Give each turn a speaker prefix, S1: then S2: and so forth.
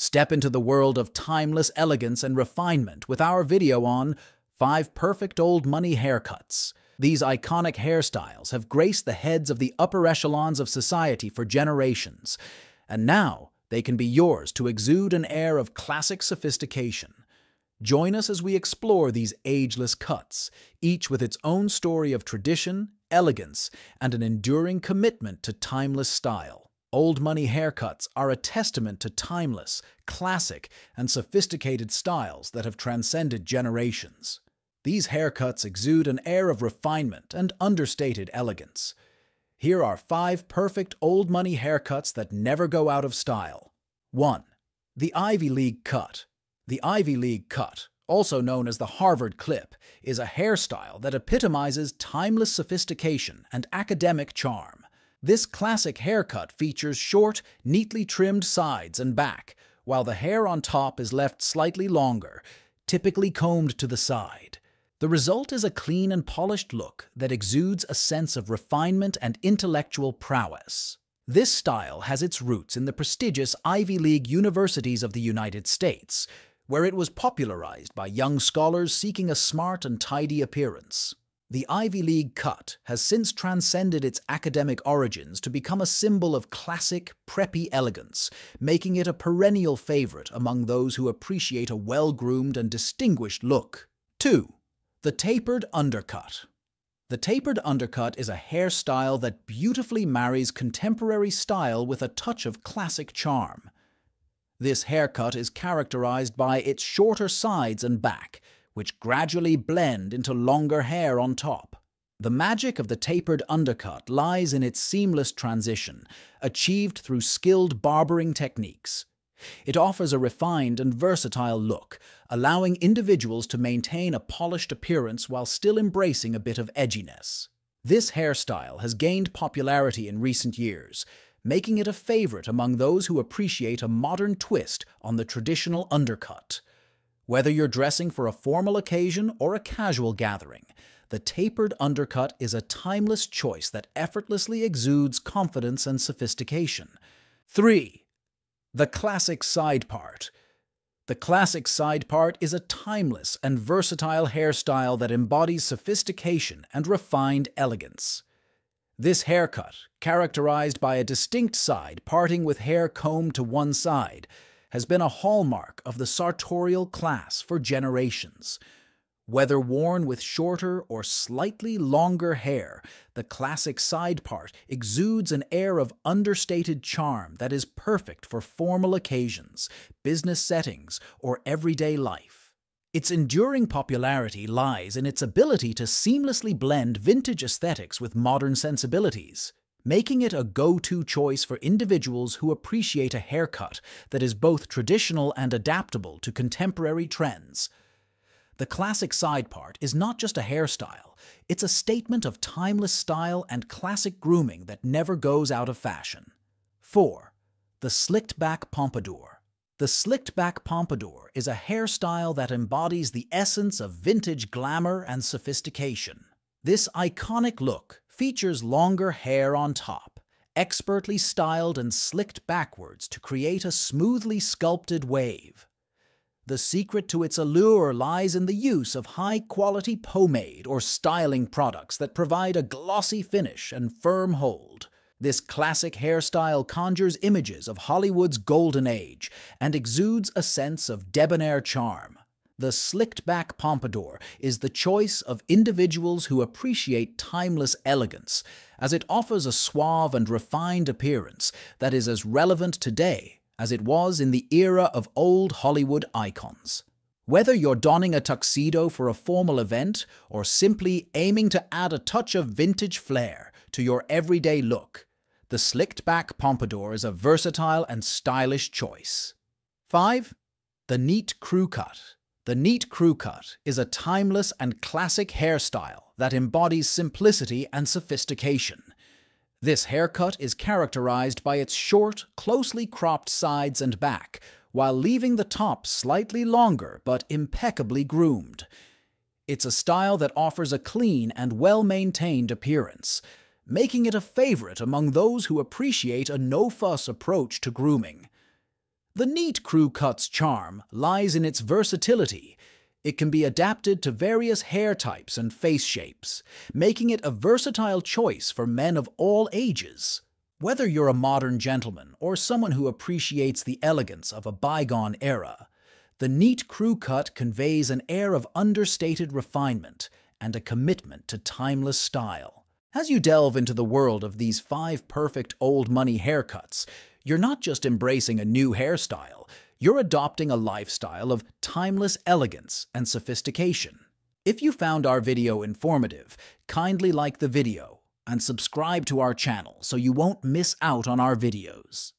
S1: Step into the world of timeless elegance and refinement with our video on 5 perfect old money haircuts. These iconic hairstyles have graced the heads of the upper echelons of society for generations, and now they can be yours to exude an air of classic sophistication. Join us as we explore these ageless cuts, each with its own story of tradition, elegance, and an enduring commitment to timeless style. Old money haircuts are a testament to timeless, classic, and sophisticated styles that have transcended generations. These haircuts exude an air of refinement and understated elegance. Here are 5 perfect old money haircuts that never go out of style. 1. The Ivy League cut. The Ivy League cut, also known as the Harvard clip, is a hairstyle that epitomizes timeless sophistication and academic charm. This classic haircut features short, neatly trimmed sides and back, while the hair on top is left slightly longer, typically combed to the side. The result is a clean and polished look that exudes a sense of refinement and intellectual prowess. This style has its roots in the prestigious Ivy League universities of the United States, where it was popularized by young scholars seeking a smart and tidy appearance. The Ivy League cut has since transcended its academic origins to become a symbol of classic, preppy elegance, making it a perennial favorite among those who appreciate a well-groomed and distinguished look. 2. The Tapered Undercut. The tapered undercut is a hairstyle that beautifully marries contemporary style with a touch of classic charm. This haircut is characterized by its shorter sides and back, which gradually blend into longer hair on top. The magic of the tapered undercut lies in its seamless transition, achieved through skilled barbering techniques. It offers a refined and versatile look, allowing individuals to maintain a polished appearance while still embracing a bit of edginess. This hairstyle has gained popularity in recent years, making it a favorite among those who appreciate a modern twist on the traditional undercut. Whether you're dressing for a formal occasion or a casual gathering, the tapered undercut is a timeless choice that effortlessly exudes confidence and sophistication. 3. The Classic Side Part. The classic side part is a timeless and versatile hairstyle that embodies sophistication and refined elegance. This haircut, characterized by a distinct side parting with hair combed to one side, has been a hallmark of the sartorial class for generations. Whether worn with shorter or slightly longer hair, the classic side part exudes an air of understated charm that is perfect for formal occasions, business settings, or everyday life. Its enduring popularity lies in its ability to seamlessly blend vintage aesthetics with modern sensibilities, making it a go-to choice for individuals who appreciate a haircut that is both traditional and adaptable to contemporary trends. The classic side part is not just a hairstyle, it's a statement of timeless style and classic grooming that never goes out of fashion. 4. The Slickback Pompadour. The Slickback Pompadour is a hairstyle that embodies the essence of vintage glamour and sophistication. This iconic look features longer hair on top, expertly styled and slicked backwards to create a smoothly sculpted wave. The secret to its allure lies in the use of high-quality pomade or styling products that provide a glossy finish and firm hold. This classic hairstyle conjures images of Hollywood's golden age and exudes a sense of debonair charm. The slicked-back pompadour is the choice of individuals who appreciate timeless elegance, as it offers a suave and refined appearance that is as relevant today as it was in the era of old Hollywood icons. Whether you're donning a tuxedo for a formal event or simply aiming to add a touch of vintage flair to your everyday look, the slicked-back pompadour is a versatile and stylish choice. 5. The Neat Crew Cut. The neat crew cut is a timeless and classic hairstyle that embodies simplicity and sophistication. This haircut is characterized by its short, closely cropped sides and back, while leaving the top slightly longer but impeccably groomed. It's a style that offers a clean and well-maintained appearance, making it a favorite among those who appreciate a no-fuss approach to grooming. The neat crew cut's charm lies in its versatility. It can be adapted to various hair types and face shapes, making it a versatile choice for men of all ages. Whether you're a modern gentleman or someone who appreciates the elegance of a bygone era, the neat crew cut conveys an air of understated refinement and a commitment to timeless style. As you delve into the world of these 5 perfect old money haircuts, you're not just embracing a new hairstyle, you're adopting a lifestyle of timeless elegance and sophistication. If you found our video informative, kindly like the video and subscribe to our channel so you won't miss out on our videos.